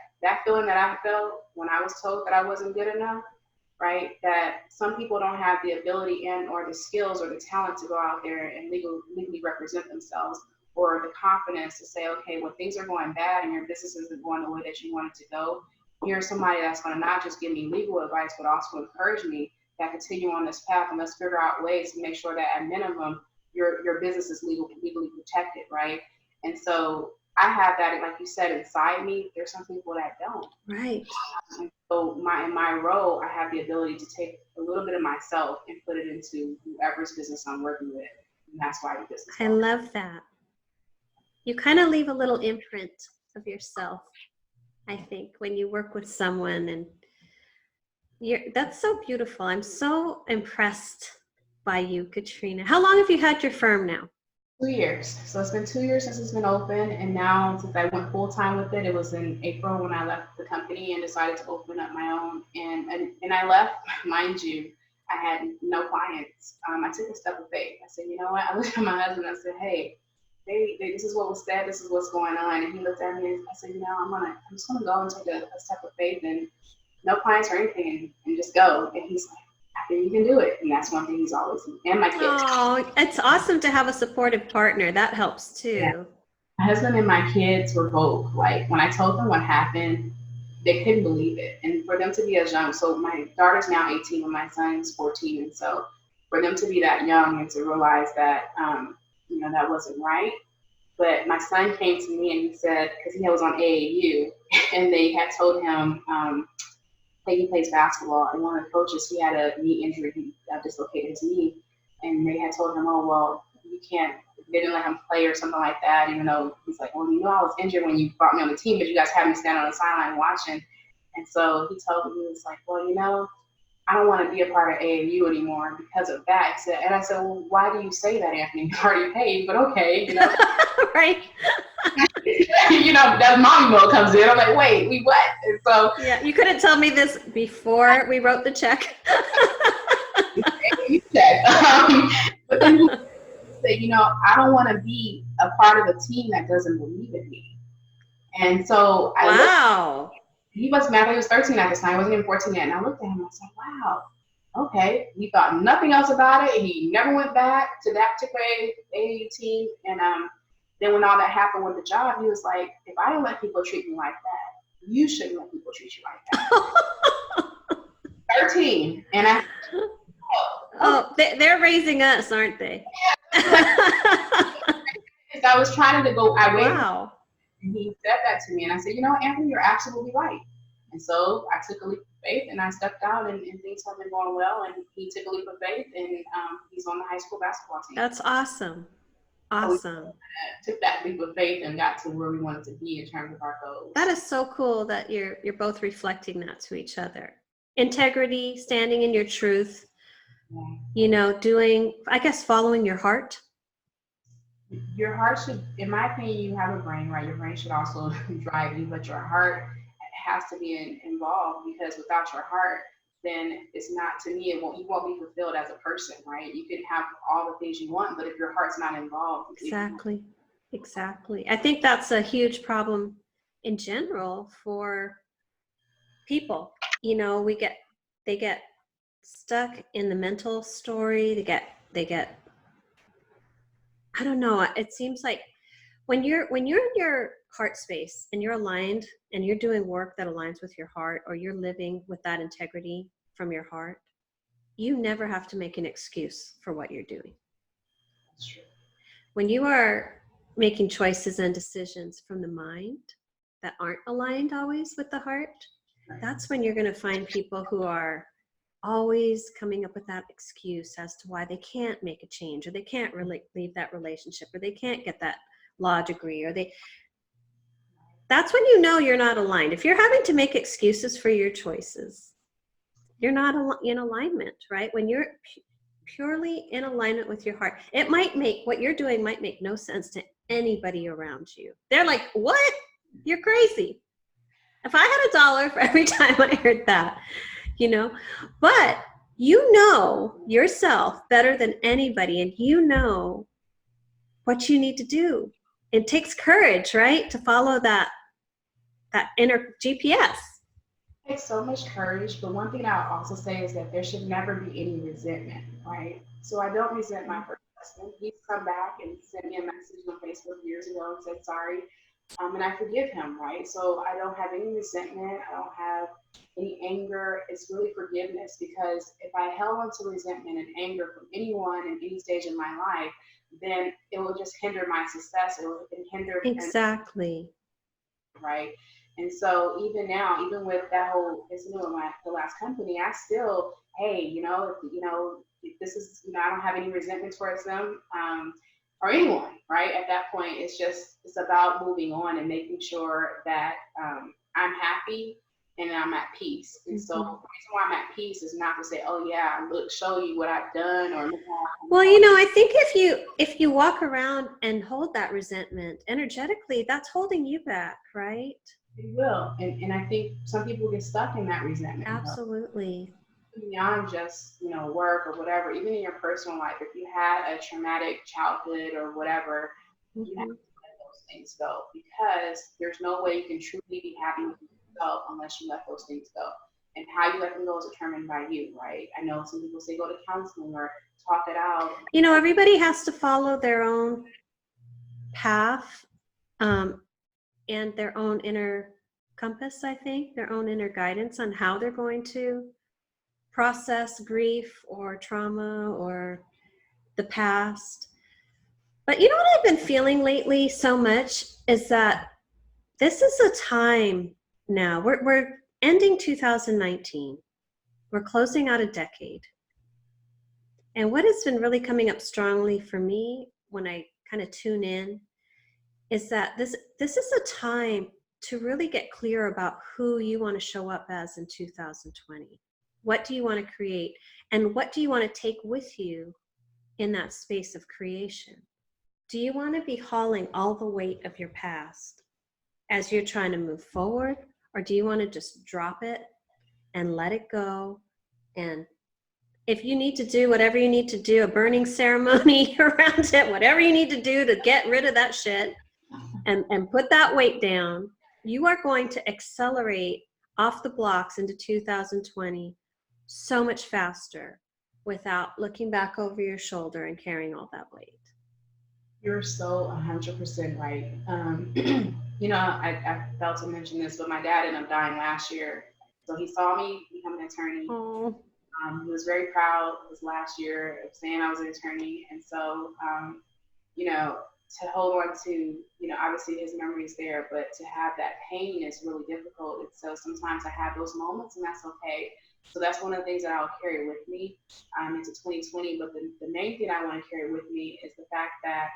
[SPEAKER 2] feeling that I felt when I was told that I wasn't good enough, right? That some people don't have the ability and or the skills or the talent to go out there and legally represent themselves, or the confidence to say, okay, when things are going bad and your business isn't going the way that you want it to go, here's somebody that's going to not just give me legal advice, but also encourage me that continue on this path, and let's figure out ways to make sure that at minimum your business is legally protected, right? And so I have that, like you said, inside me. There's some people that don't.
[SPEAKER 1] Right.
[SPEAKER 2] And so in my role, I have the ability to take a little bit of myself and put it into whoever's business I'm working with. And that's why the business.
[SPEAKER 1] I love that. You kind of leave a little imprint of yourself, I think, when you work with someone, and that's so beautiful. I'm so impressed by you, Katrina. How long have you had your firm now?
[SPEAKER 2] 2 years. So it's been 2 years since it's been open, and now since I went full time with it, it was in April when I left the company and decided to open up my own. And I left, mind you, I had no clients. I took a step of faith. I said, you know what? I looked at my husband and I said, hey, this is what was said. This is what's going on. And he looked at me and I said, you know, I'm just gonna go and take a step of faith and no clients or anything, and just go. And he's like, I think you can do it. And that's one thing he's always, and my kids.
[SPEAKER 1] Oh, it's awesome to have a supportive partner. That helps too. Yeah.
[SPEAKER 2] My husband and my kids were both, like, when I told them what happened, they couldn't believe it. And for them to be as young, so my daughter's now 18 and my son's 14. And so for them to be that young and to realize that, you know, that wasn't right. But my son came to me and he said, because he was on AAU, and they had told him, he plays basketball, and one of the coaches, he had a knee injury, he dislocated his knee, and they had told him, oh, well, you can't, they didn't let him play or something like that, even though he's like, well, you know, I was injured when you brought me on the team, but you guys had me stand on the sideline watching. And so he told me, he was like, well, you know, I don't want to be a part of AAU anymore because of that. And I said, well, why do you say that, Anthony? You already paid, but okay, you know.
[SPEAKER 1] Right.
[SPEAKER 2] You know, that mommy mode comes in. I'm like, wait, we what? And so
[SPEAKER 1] yeah, you couldn't tell me this before we wrote the check.
[SPEAKER 2] But then he said, you know, I don't want to be a part of a team that doesn't believe in me. And so
[SPEAKER 1] wow.
[SPEAKER 2] He was mad. He was 13 at this time. He wasn't even 14 yet. And I looked at him and I said, wow, okay. He thought nothing else about it. He never went back to that particular AAU team. And then when all that happened with the job, he was like, if I don't let people treat me like that, you shouldn't let people treat you like that. 13. And
[SPEAKER 1] they're raising us, aren't they?
[SPEAKER 2] I was trying to go,
[SPEAKER 1] wow.
[SPEAKER 2] And he said that to me, and I said, you know, Anthony, you're absolutely right. And so I took a leap of faith, and I stepped out, and things have been going well. And he took a leap of faith, and he's on the high school basketball team.
[SPEAKER 1] That's awesome. Awesome.
[SPEAKER 2] So took that leap of faith and got to where we wanted to be in terms of our goals.
[SPEAKER 1] That is so cool that you're both reflecting that to each other. Integrity, standing in your truth, you know, doing, I guess, following your heart.
[SPEAKER 2] Your heart should, in my opinion, you have a brain, right? Your brain should also drive you, but your heart has to be involved, because without your heart, then it's not, to me, you won't be fulfilled as a person, right? You can have all the things you want, but if your heart's not involved.
[SPEAKER 1] Exactly. I think that's a huge problem in general for people. You know, they get stuck in the mental story. They get I don't know. It seems like when you're in your heart space and you're aligned and you're doing work that aligns with your heart, or you're living with that integrity from your heart, you never have to make an excuse for what you're doing.
[SPEAKER 2] That's true.
[SPEAKER 1] When you are making choices and decisions from the mind that aren't aligned always with the heart, that's when you're going to find people who are always coming up with that excuse as to why they can't make a change, or they can't really leave that relationship, or they can't get that law degree, or that's when you know you're not aligned. If you're having to make excuses for your choices, you're not in alignment, right? When you're purely in alignment with your heart, what you're doing might make no sense to anybody around you. They're like, what? You're crazy. If I had $1 for every time I heard that, you know, but you know yourself better than anybody, and you know what you need to do. It takes courage, right, to follow that inner GPS.
[SPEAKER 2] It takes so much courage, but one thing I'll also say is that there should never be any resentment, right? So I don't resent my first person. He's come back and sent me a message on Facebook years ago and said sorry. And I forgive him, right? So I don't have any resentment. I don't have any anger. It's really forgiveness, because if I held on to resentment and anger from anyone in any stage in my life, then it will just hinder my success. It will hinder,
[SPEAKER 1] Exactly.
[SPEAKER 2] right? And so even now, even with that whole incident with the last company, I still, hey, if this is, I don't have any resentment towards them, or anyone, right? At that point, it's about moving on and making sure that I'm happy and I'm at peace. And so the reason why I'm at peace is not to say, oh yeah, look, show you what I've done, or look how
[SPEAKER 1] Well, I think if you walk around and hold that resentment energetically, that's holding you back, right?
[SPEAKER 2] it will. And I think some people get stuck in that resentment.
[SPEAKER 1] Absolutely.
[SPEAKER 2] Beyond just work or whatever, even in your personal life, if you had a traumatic childhood or whatever, you have to let those things go, because there's no way you can truly be happy with yourself unless you let those things go. And how you let them go is determined by you, right? I know some people say go to counseling or talk it out.
[SPEAKER 1] Everybody has to follow their own path, and their own inner compass, I think, their own inner guidance on how they're going to process grief or trauma or the past. But what I've been feeling lately so much is that this is a time now. We're ending 2019. We're closing out a decade. And what has been really coming up strongly for me when I kind of tune in is that this is a time to really get clear about who you want to show up as in 2020. What do you want to create? And what do you want to take with you in that space of creation? Do you want to be hauling all the weight of your past as you're trying to move forward? Or do you want to just drop it and let it go? And if you need to do whatever you need to do, a burning ceremony around it, whatever you need to do to get rid of that shit and put that weight down, you are going to accelerate off the blocks into 2020 so much faster without looking back over your shoulder and carrying all that weight.
[SPEAKER 2] You're so 100% right. I failed to mention this, but my dad ended up dying last year. So he saw me become an attorney.
[SPEAKER 1] Oh.
[SPEAKER 2] He was very proud this last year of saying I was an attorney. And so, to hold on to, obviously his memory is there, but to have that pain is really difficult. And so sometimes I have those moments, and that's okay. So that's one of the things that I'll carry with me into 2020. But the main thing I want to carry with me is the fact that,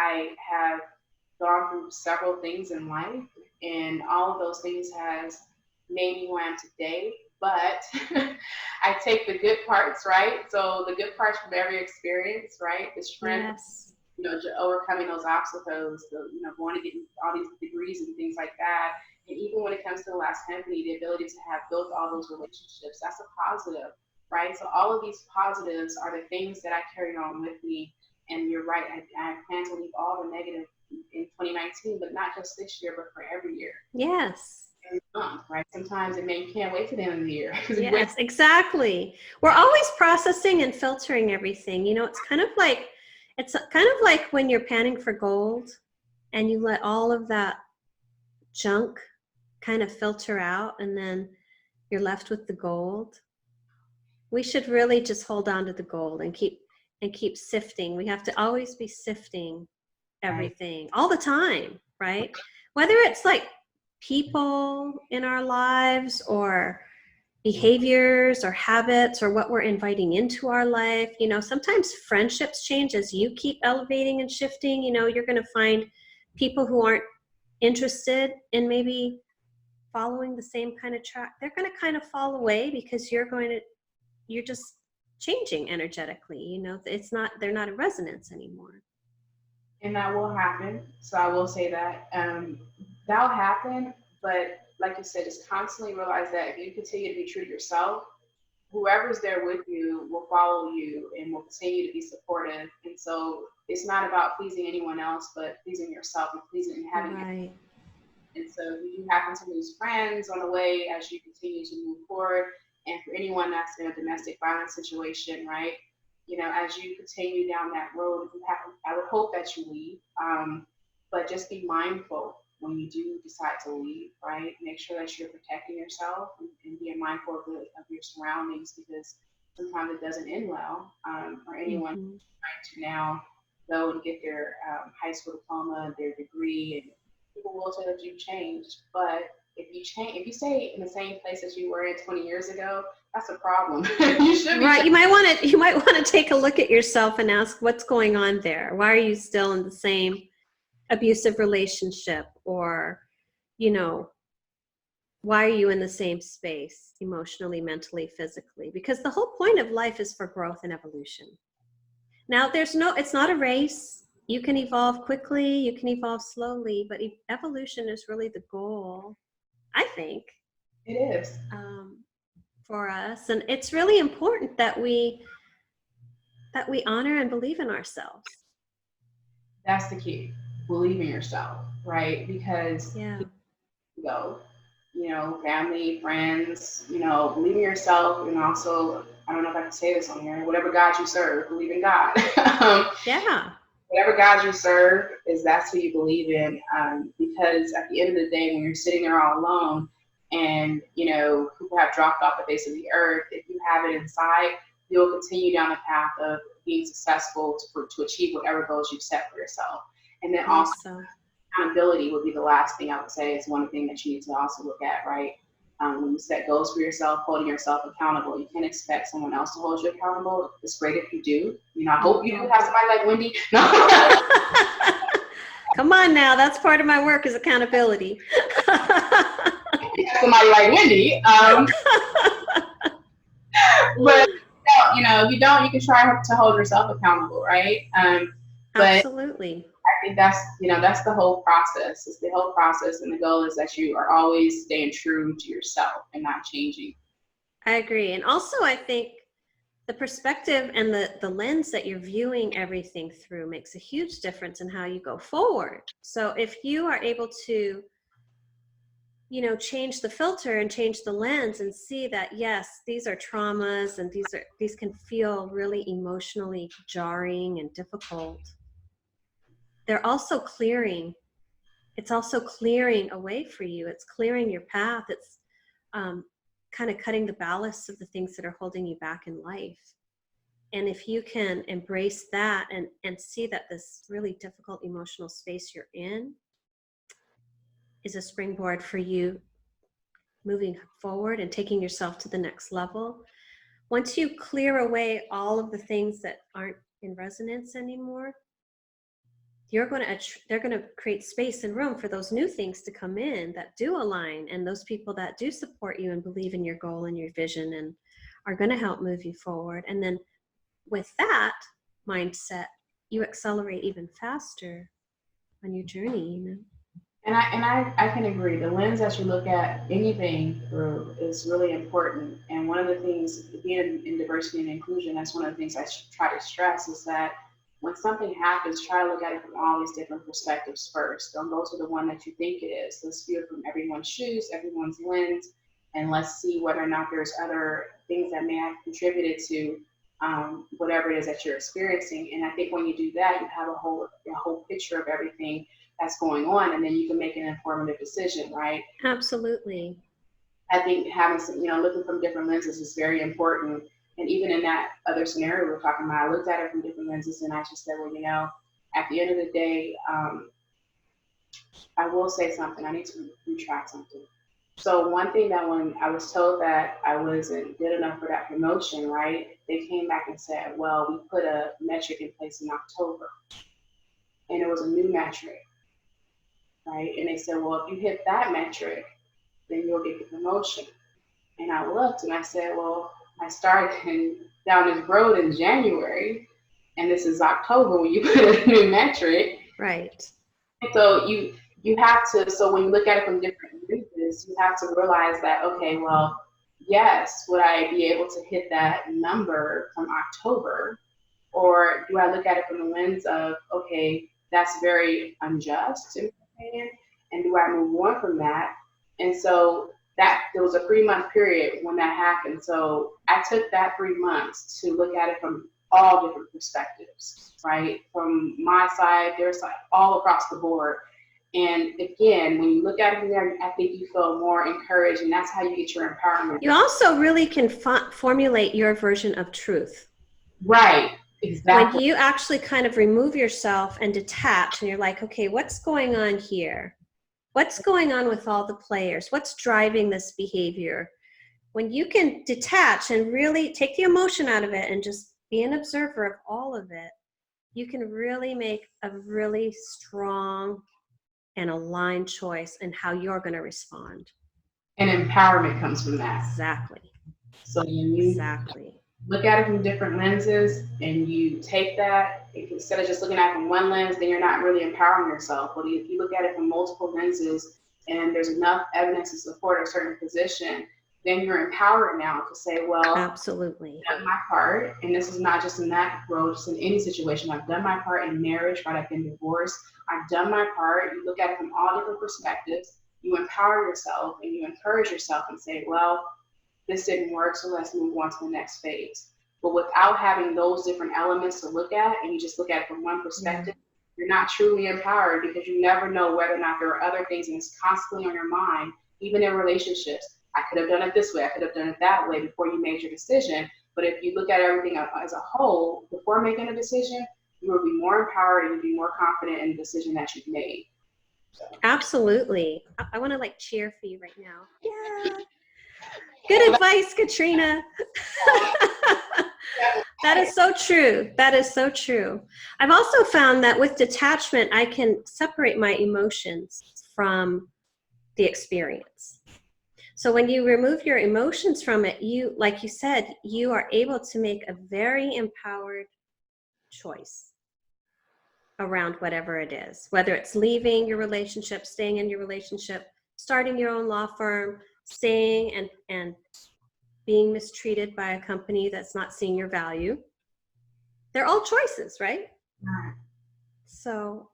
[SPEAKER 2] I have gone through several things in life, and all of those things has made me who I am today. But I take the good parts, right? So the good parts from every experience, right? The strength,
[SPEAKER 1] Yes.
[SPEAKER 2] overcoming those obstacles, going to get all these degrees and things like that. And even when it comes to the last company, the ability to have built all those relationships, that's a positive, right? So all of these positives are the things that I carry on with me. And you're right, I plan to leave all the negative in 2019, but not just this year, but for every year.
[SPEAKER 1] Yes.
[SPEAKER 2] Right? Sometimes you can't wait to the end of the year.
[SPEAKER 1] Yes, exactly. We're always processing and filtering everything. It's kind of like when you're panning for gold and you let all of that junk kind of filter out and then you're left with the gold. We should really just hold on to the gold and keep sifting. We have to always be sifting everything all the time, right? Whether it's like people in our lives or behaviors or habits or what we're inviting into our life. Sometimes friendships change as you keep elevating and shifting. You're going to find people who aren't interested in maybe following the same kind of track. They're going to kind of fall away because you're just changing energetically. They're not in resonance anymore.
[SPEAKER 2] And that will happen. So I will say that that'll happen. But like you said, just constantly realize that if you continue to be true to yourself, whoever's there with you will follow you and will continue to be supportive. And so it's not about pleasing anyone else, but pleasing yourself and pleasing and having
[SPEAKER 1] right.
[SPEAKER 2] And so if you happen to lose friends on the way as you continue to move forward, and for anyone that's in a domestic violence situation, right, as you continue down that road, I would hope that you leave, but just be mindful when you do decide to leave, right? Make sure that you're protecting yourself and being mindful of your surroundings, because sometimes it doesn't end well, or anyone
[SPEAKER 1] Mm-hmm.
[SPEAKER 2] trying to now go and get their high school diploma, their degree, and people will say that you've changed. But if you stay in the same place as you were in 20 years ago, that's a problem. You should be
[SPEAKER 1] Right. You might want to take a look at yourself and ask what's going on there. Why are you still in the same abusive relationship? Or, you know, why are you in the same space emotionally, mentally, physically? Because the whole point of life is for growth and evolution. Now, it's not a race. You can evolve quickly, you can evolve slowly, but evolution is really the goal, I think,
[SPEAKER 2] It is.
[SPEAKER 1] for us. And it's really important that we honor and believe in ourselves.
[SPEAKER 2] That's the key. Believe in yourself, right? Because
[SPEAKER 1] Yeah,
[SPEAKER 2] go, family, friends, believe in yourself, and also, I don't know if I can say this on here, whatever God you serve, believe in God.
[SPEAKER 1] yeah,
[SPEAKER 2] Whatever God you serve that's who you believe in, because at the end of the day, when you're sitting there all alone and, people have dropped off the face of the earth, if you have it inside, you'll continue down the path of being successful to achieve whatever goals you've set for yourself. And then also,
[SPEAKER 1] also.
[SPEAKER 2] accountability would be the last thing I would say is one thing that you need to also look at, right? When you set goals for yourself, holding yourself accountable. You can't expect someone else to hold you accountable. It's great if you do. I hope you do have somebody like Wendy. No.
[SPEAKER 1] Come on now, that's part of my work is accountability.
[SPEAKER 2] Somebody like Wendy. But if you don't, you can try to hold yourself accountable, right? But
[SPEAKER 1] Absolutely.
[SPEAKER 2] I think that's the whole process. It's the whole process, and the goal is that you are always staying true to yourself and not changing.
[SPEAKER 1] I agree. And also, I think the perspective and the lens that you're viewing everything through makes a huge difference in how you go forward. So if you are able to, change the filter and change the lens and see that, yes, these are traumas and these can feel really emotionally jarring and difficult. They're also clearing. It's also clearing a way for you. It's clearing your path. It's kind of cutting the ballast of the things that are holding you back in life. And if you can embrace that and see that this really difficult emotional space you're in is a springboard for you moving forward and taking yourself to the next level. Once you clear away all of the things that aren't in resonance anymore, they're going to create space and room for those new things to come in that do align, and those people that do support you and believe in your goal and your vision and are going to help move you forward. And then with that mindset, you accelerate even faster on your journey.
[SPEAKER 2] And I can agree. The lens that you look at anything through is really important. And one of the things, being in diversity and inclusion, that's one of the things I try to stress is that when something happens, try to look at it from all these different perspectives first. Don't go to the one that you think it is. Let's view it from everyone's shoes, everyone's lens, and let's see whether or not there's other things that may have contributed to whatever it is that you're experiencing. And I think when you do that, you have a whole picture of everything that's going on, and then you can make an informative decision, right?
[SPEAKER 1] Absolutely.
[SPEAKER 2] I think having some, looking from different lenses is very important. And even in that other scenario we're talking about, I looked at it from different lenses, and I just said, well, at the end of the day, I will say something. I need to retract something. So one thing that when I was told that I wasn't good enough for that promotion, right? They came back and said, well, we put a metric in place in October, and it was a new metric. Right? And they said, well, if you hit that metric, then you'll get the promotion. And I looked and I said, well, I started down this road in January, and this is October when you put a new metric.
[SPEAKER 1] Right.
[SPEAKER 2] So you have to, so when you look at it from different lenses, you have to realize that, okay, well, yes, would I be able to hit that number from October? Or do I look at it from the lens of, okay, that's very unjust, and do I move on from that? And so there was a 3-month period when that happened. So I took that 3 months to look at it from all different perspectives, right? From my side, their side, all across the board. And again, when you look at it from there, I think you feel more encouraged, and that's how you get your empowerment.
[SPEAKER 1] You also really can formulate your version of truth.
[SPEAKER 2] Right, exactly.
[SPEAKER 1] When you actually kind of remove yourself and detach, and you're like, okay, what's going on here? What's going on with all the players? What's driving this behavior? When you can detach and really take the emotion out of it and just be an observer of all of it, you can really make a really strong and aligned choice in how you're going to respond.
[SPEAKER 2] And empowerment comes from that.
[SPEAKER 1] Exactly.
[SPEAKER 2] So you look at it from different lenses, and you take that, instead of just looking at it from one lens, then you're not really empowering yourself. But if you look at it from multiple lenses and there's enough evidence to support a certain position, then you're empowered now to say, well,
[SPEAKER 1] absolutely,
[SPEAKER 2] I've done my part. And this is not just in that role, just in any situation. I've done my part in marriage, right? I've been divorced. I've done my part. You look at it from all different perspectives. You empower yourself and you encourage yourself and say, well, this didn't work, so let's move on to the next phase. But without having those different elements to look at, and you just look at it from one perspective, you're not truly empowered, because you never know whether or not there are other things, and it's constantly on your mind, even in relationships. I could have done it this way, I could have done it that way before you made your decision. But if you look at everything as a whole, before making a decision, you will be more empowered and you'll be more confident in the decision that you've made. So.
[SPEAKER 1] Absolutely. I want to like cheer for you right now. Yeah. Good advice, Katrina. That is so true. That is so true. I've also found that with detachment, I can separate my emotions from the experience. So when you remove your emotions from it, you, like you said, you are able to make a very empowered choice around whatever it is, whether it's leaving your relationship, staying in your relationship, starting your own law firm, staying and being mistreated by a company that's not seeing your value. They're all choices, right?
[SPEAKER 2] Right.
[SPEAKER 1] So.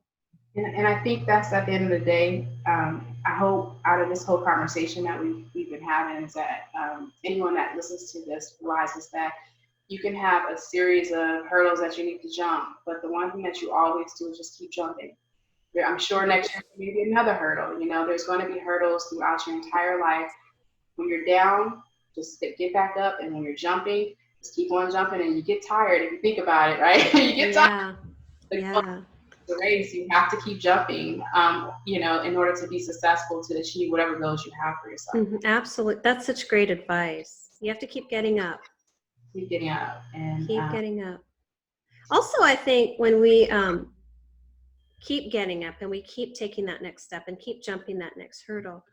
[SPEAKER 2] And I think that's at the end of the day, I hope out of this whole conversation that we've been having is that anyone that listens to this realizes that you can have a series of hurdles that you need to jump, but the one thing that you always do is just keep jumping. I'm sure next year there may be another hurdle. You know, there's going to be hurdles throughout your entire life. When you're down, just get back up, and when you're jumping, just keep on jumping. And you get tired if you think about it, right? You get tired. The race, you have to keep jumping, you know, in order to be successful, to achieve whatever goals you have for yourself.
[SPEAKER 1] Absolutely. That's such great advice. You have to keep getting up.
[SPEAKER 2] Keep getting up. And
[SPEAKER 1] keep getting up. Also, I think when we keep getting up and we keep taking that next step and keep jumping that next hurdle,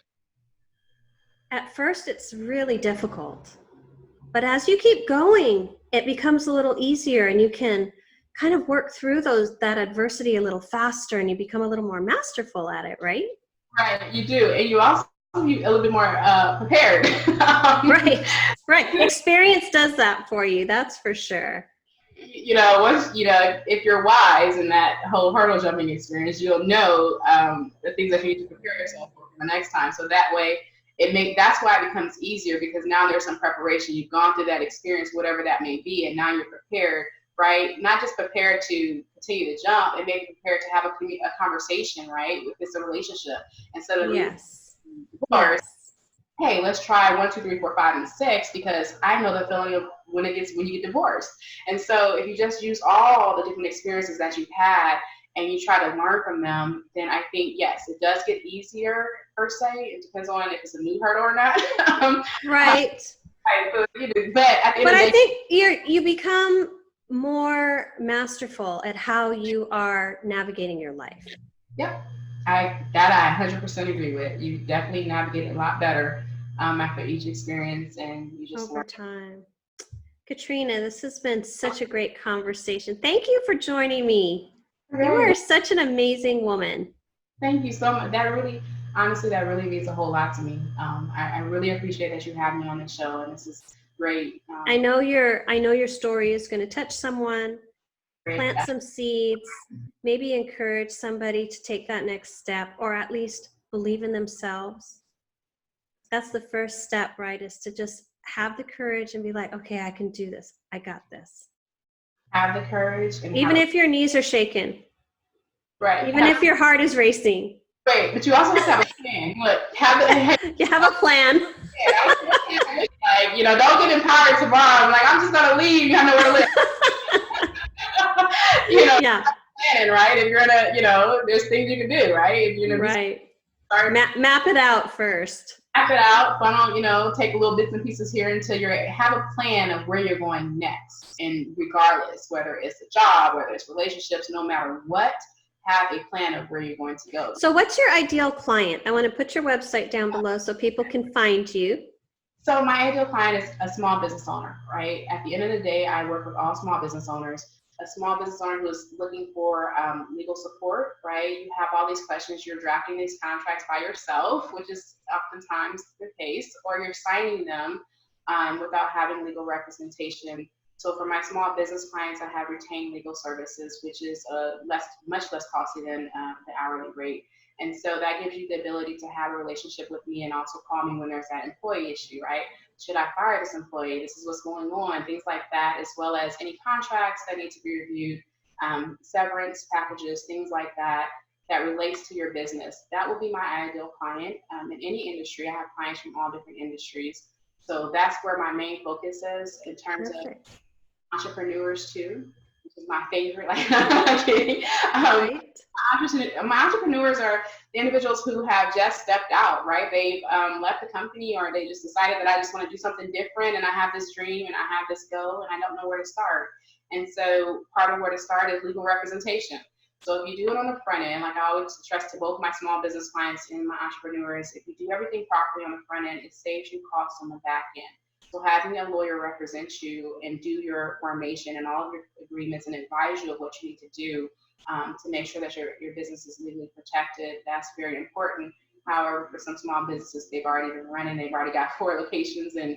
[SPEAKER 1] at first it's really difficult. But as you keep going, it becomes a little easier, and you can kind of work through that adversity a little faster, and you become a little more masterful at it, right?
[SPEAKER 2] Right, you do. And you also be a little bit more prepared.
[SPEAKER 1] Right. Experience does that for you, that's for sure.
[SPEAKER 2] You know, once, you know, if you're wise in that whole hurdle jumping experience, you'll know the things that you need to prepare yourself for the next time. So that way, that's why it becomes easier, because now there's some preparation. You've gone through that experience, whatever that may be, and now you're prepared, right? Not just prepared to continue to jump, and maybe prepared to have a conversation, right? If it's a relationship, instead of divorce. Hey, let's try 1, 2, 3, 4, 5, and 6, because I know the feeling of when you get divorced. And so if you just use all the different experiences that you've had and you try to learn from them, then I think, yes, it does get easier, per se. It depends on if it's a new hurdle or not.
[SPEAKER 1] Right.
[SPEAKER 2] But
[SPEAKER 1] I think you become more masterful at how you are navigating your life.
[SPEAKER 2] Yep. I 100% agree with. You definitely navigate a lot better after each experience, and you just
[SPEAKER 1] over time. Katrina, this has been such a great conversation. Thank you for joining me. You are such an amazing woman.
[SPEAKER 2] Thank you so much. That really means a whole lot to me. I really appreciate that you have me on the show, and this is great.
[SPEAKER 1] I know your story is going to touch someone, plant some seeds, maybe encourage somebody to take that next step, or at least believe in themselves. That's the first step, right? Is to just have the courage and be like, okay, I can do this. I got this.
[SPEAKER 2] have the courage and
[SPEAKER 1] Even if your knees are shaking.
[SPEAKER 2] right.
[SPEAKER 1] Even if your heart is racing.
[SPEAKER 2] Right, but you also have to have a plan. Look,
[SPEAKER 1] You have a plan.
[SPEAKER 2] Like, you know, don't get empowered tomorrow. I'm like, I'm just gonna leave. I know where to live. You know,
[SPEAKER 1] yeah.
[SPEAKER 2] Planning, right? If you're gonna, you know, there's things you can do, right? If you're gonna
[SPEAKER 1] right. Map it out first.
[SPEAKER 2] Map it out. Funnel, you know, take a little bits and pieces here until you have a plan of where you're going next. And regardless, whether it's a job, whether it's relationships, no matter what, have a plan of where you're going to go.
[SPEAKER 1] So what's your ideal client? I want to put your website down below so people can find you.
[SPEAKER 2] So my ideal client is a small business owner, right? At the end of the day, I work with all small business owners. A small business owner who's looking for legal support, right? You have all these questions, you're drafting these contracts by yourself, which is oftentimes the case, or you're signing them without having legal representation. So for my small business clients, I have retained legal services, which is much less costly than the hourly rate. And so that gives you the ability to have a relationship with me and also call me when there's that employee issue, right? Should I fire this employee? This is what's going on, things like that, as well as any contracts that need to be reviewed, severance packages, things like that, that relates to your business. That will be my ideal client. In any industry, I have clients from all different industries. So that's where my main focus is in terms of entrepreneurs too, which is my favorite. Like, I'm kidding. My entrepreneurs are the individuals who have just stepped out, right? They've left the company, or they just decided that I just want to do something different, and I have this dream and I have this goal and I don't know where to start. And so part of where to start is legal representation. So if you do it on the front end, like I always stress to both my small business clients and my entrepreneurs, if you do everything properly on the front end, it saves you costs on the back end. So having a lawyer represent you and do your formation and all of your agreements and advise you of what you need to do to make sure that your business is legally protected, that's very important. However, for some small businesses, they've already been running, they've already got 4 locations, and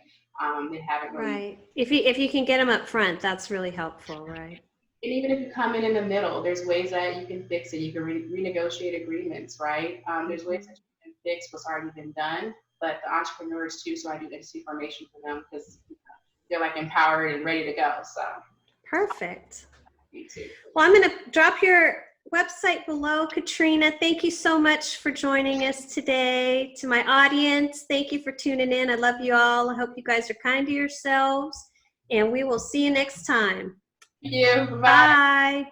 [SPEAKER 2] they haven't really.
[SPEAKER 1] Right. If you can get them up front, that's really helpful, right?
[SPEAKER 2] And even if you come in the middle, there's ways that you can fix it. You can renegotiate agreements, right? There's ways that you can fix what's already been done. But the entrepreneurs too, so I do entity formation for them because they're like empowered and ready to go. So
[SPEAKER 1] perfect.
[SPEAKER 2] Me too.
[SPEAKER 1] Well, I'm going to drop your website below, Katrina. Thank you so much for joining us today. To my audience, thank you for tuning in. I love you all. I hope you guys are kind to yourselves, and we will see you next time.
[SPEAKER 2] Thank you.
[SPEAKER 1] Bye. Bye.